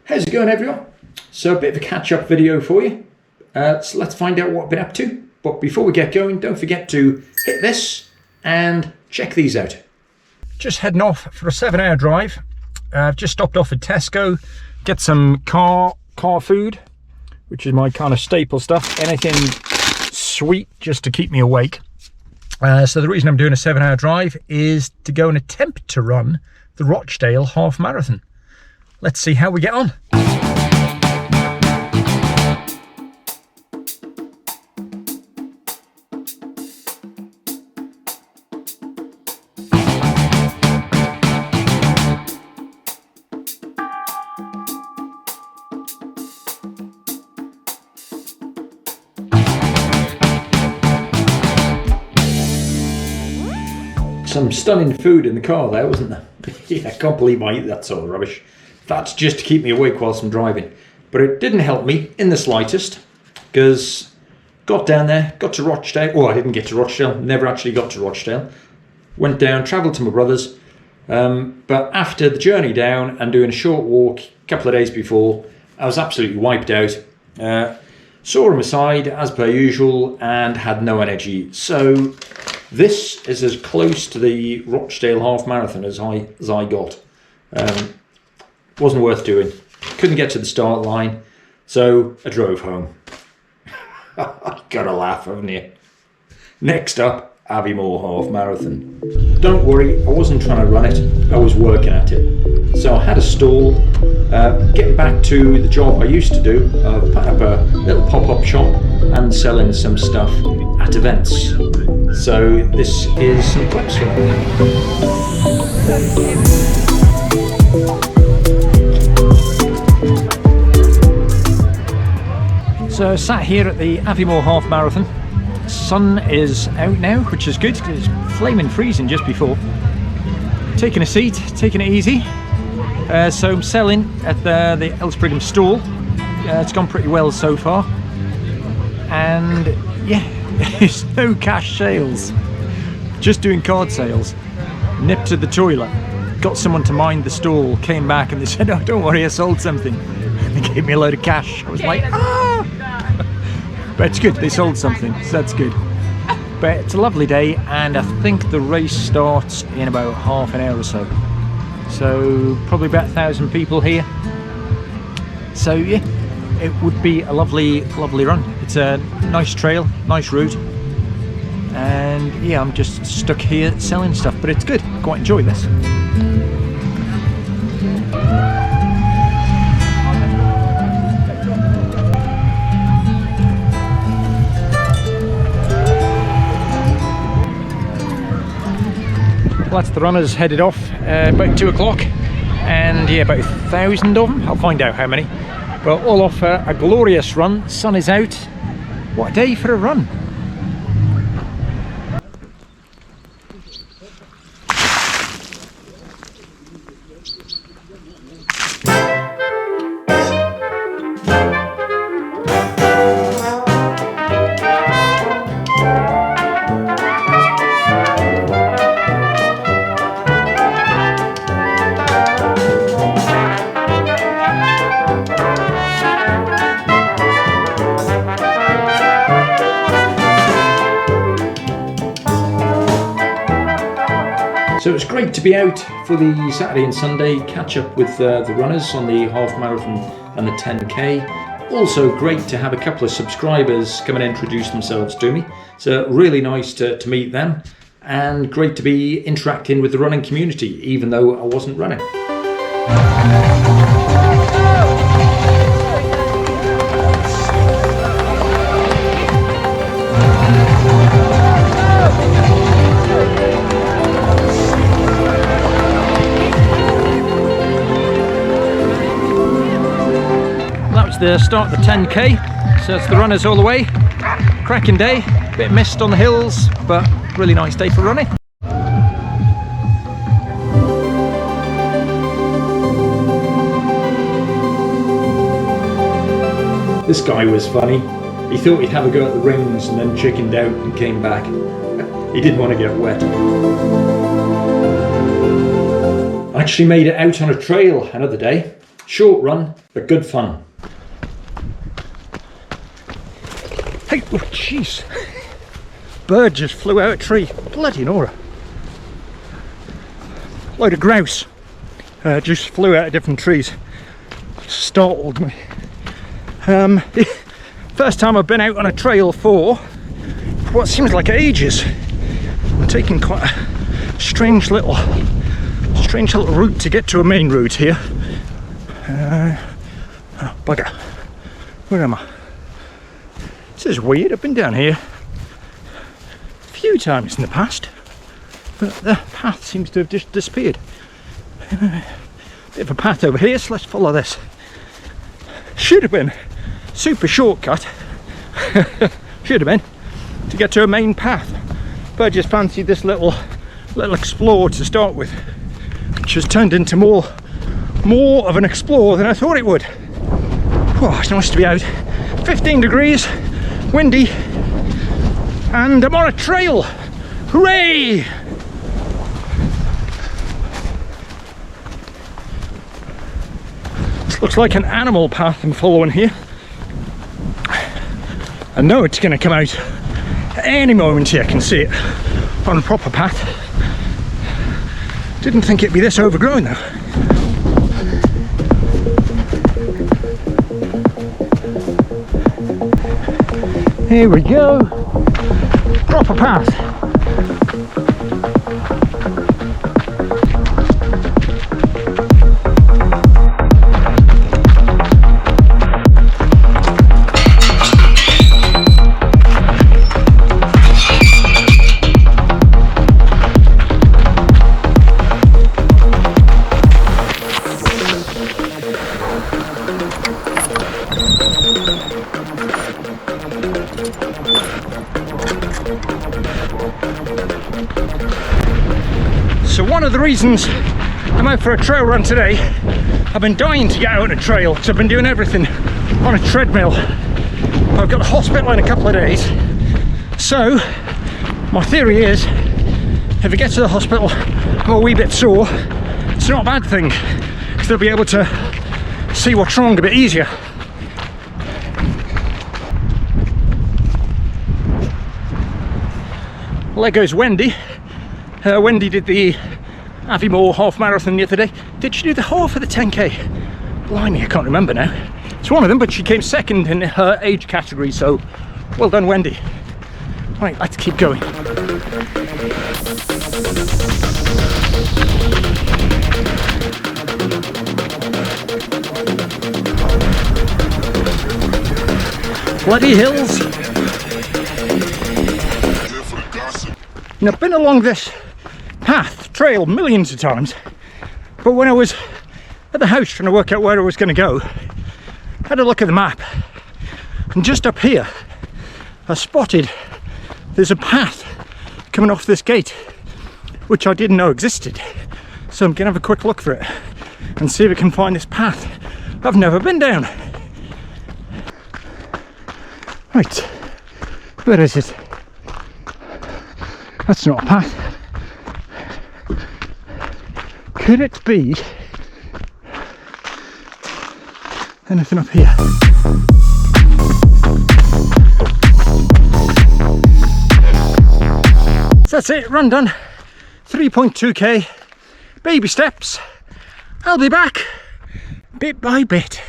How's it going, everyone? So a bit of a catch-up video for you. So let's find out what I've been up to. But before we get going, don't forget to hit this and check these out. Just heading off for a 7-hour drive. I've just stopped off at Tesco, get some car food, which is my kind of staple stuff. Anything sweet just to keep me awake. So the reason I'm doing a 7-hour drive is to go and attempt to run the Rochdale half marathon. Let's see how we get on. Some stunning food in the car there, wasn't there? Yeah, I can't believe I eat that sort of rubbish. That's just to keep me awake whilst I'm driving. But it didn't help me in the slightest, because got down there, got to Rochdale. Oh, I didn't get to Rochdale, never actually got to Rochdale. Went down, travelled to my brother's. But after the journey down and doing a short walk a couple of days before, I was absolutely wiped out. Saw him aside, as per usual, and had no energy. So this is as close to the Rochdale half marathon as I got. Wasn't worth doing. Couldn't get to the start line, so I drove home. Gotta laugh, haven't you? Next up, Aviemore half marathon. Don't worry, I wasn't trying to run it, I was working at it. So I had a stall, getting back to the job I used to do, put up a little pop-up shop and selling some stuff at events. So this is some clips from it. So sat here at the Aviemore half marathon. Sun is out now, which is good because it's flaming freezing just before. Taking a seat, taking it easy. So I'm selling at the Elsbrigham stall. It's gone pretty well so far. And yeah, there's no cash sales. Just doing card sales. Nipped to the toilet. Got someone to mind the stall, came back and they said, oh, don't worry, I sold something. And they gave me a load of cash. I was like, ah! But it's good, they sold something, so that's good. But it's a lovely day, and I think the race starts in about half an hour or so. So probably about 1,000 people here. So yeah, it would be a lovely run. It's a nice trail, nice route. And yeah, I'm just stuck here selling stuff, but it's good. I quite enjoy this. Well, that's the runners headed off about 2 o'clock, and yeah, about 1,000 of them. I'll find out how many. But all off a glorious run. Sun is out. What a day for a run. So it's great to be out for the Saturday and Sunday, catch up with the runners on the half marathon and the 10k. Also great to have a couple of subscribers come and introduce themselves to me. So really nice to meet them, and great to be interacting with the running community, even though I wasn't running. The start of the 10k, so it's the runners all the way. Cracking day, bit of mist on the hills, but really nice day for running. This guy was funny. He thought he'd have a go at the rings and then chickened out and came back. He didn't want to get wet. I actually made it out on a trail another day. Short run, but good fun. Hey, oh jeez. Bird just flew out a tree. Bloody Nora. Load of grouse. Just flew out of different trees. Startled me. First time I've been out on a trail for what seems like ages. I'm taking quite a strange little route to get to a main route here. Oh, bugger. Where am I? This is weird. I've been down here a few times in the past, but the path seems to have just disappeared. Bit of a path over here, so let's follow this. Should have been super shortcut. Should have been to get to a main path, but I just fancied this little explore to start with, which has turned into more of an explore than I thought it would. Oh, it's nice to be out. 15 degrees, windy, and I'm on a trail. Hooray! This looks like an animal path I'm following here. I know it's going to come out at any moment here. I can see it on a proper path. Didn't think it'd be this overgrown though. Here we go. Proper path. So one of the reasons I'm out for a trail run today, I've been dying to get out on a trail because I've been doing everything on a treadmill. I've got the hospital in a couple of days, so my theory is if I get to the hospital I'm a wee bit sore, it's not a bad thing because they'll be able to see what's wrong a bit easier. Well, there goes Wendy. Wendy did the Aviemore half marathon the other day. Did she do the half of the 10k? Blimey, I can't remember now. It's one of them, but she came second in her age category, so well done, Wendy. Right, let's keep going. Bloody hills. And I've been along this path, trail, millions of times, but when I was at the house trying to work out where I was going to go, I had a look at the map, and just up here I spotted there's a path coming off this gate which I didn't know existed, so I'm going to have a quick look for it and see if I can find this path I've never been down. Right, where is it? That's not a path. Could it be anything up here? So that's it, run done. 3.2k, baby steps. I'll be back bit by bit.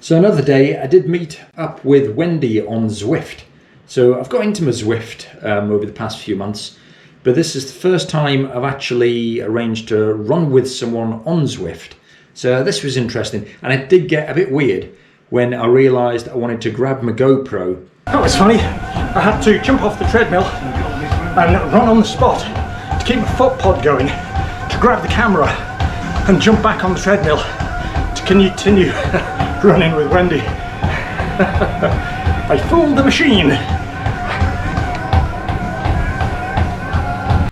So another day I did meet up with Wendy on Zwift. So I've got into my Zwift over the past few months, but this is the first time I've actually arranged to run with someone on Zwift. So this was interesting, and it did get a bit weird when I realised I wanted to grab my GoPro. That was funny. I had to jump off the treadmill and run on the spot to keep my foot pod going, to grab the camera and jump back on the treadmill to continue running with Wendy. I fooled the machine.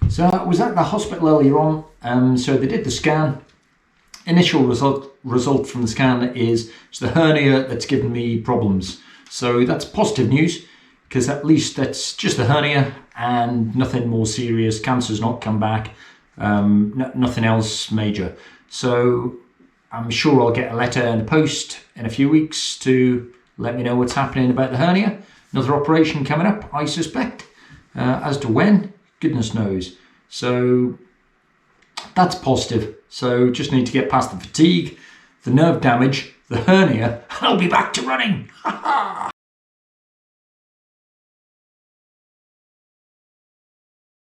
So I was at the hospital earlier on, so they did the scan. Initial result from the scan is it's the hernia that's given me problems. So that's positive news, because at least that's just the hernia and nothing more serious. Cancer's not come back, nothing else major. So I'm sure I'll get a letter in the post in a few weeks to let me know what's happening about the hernia. Another operation coming up, I suspect. As to when, goodness knows. So that's positive. So just need to get past the fatigue, the nerve damage, the hernia, and I'll be back to running.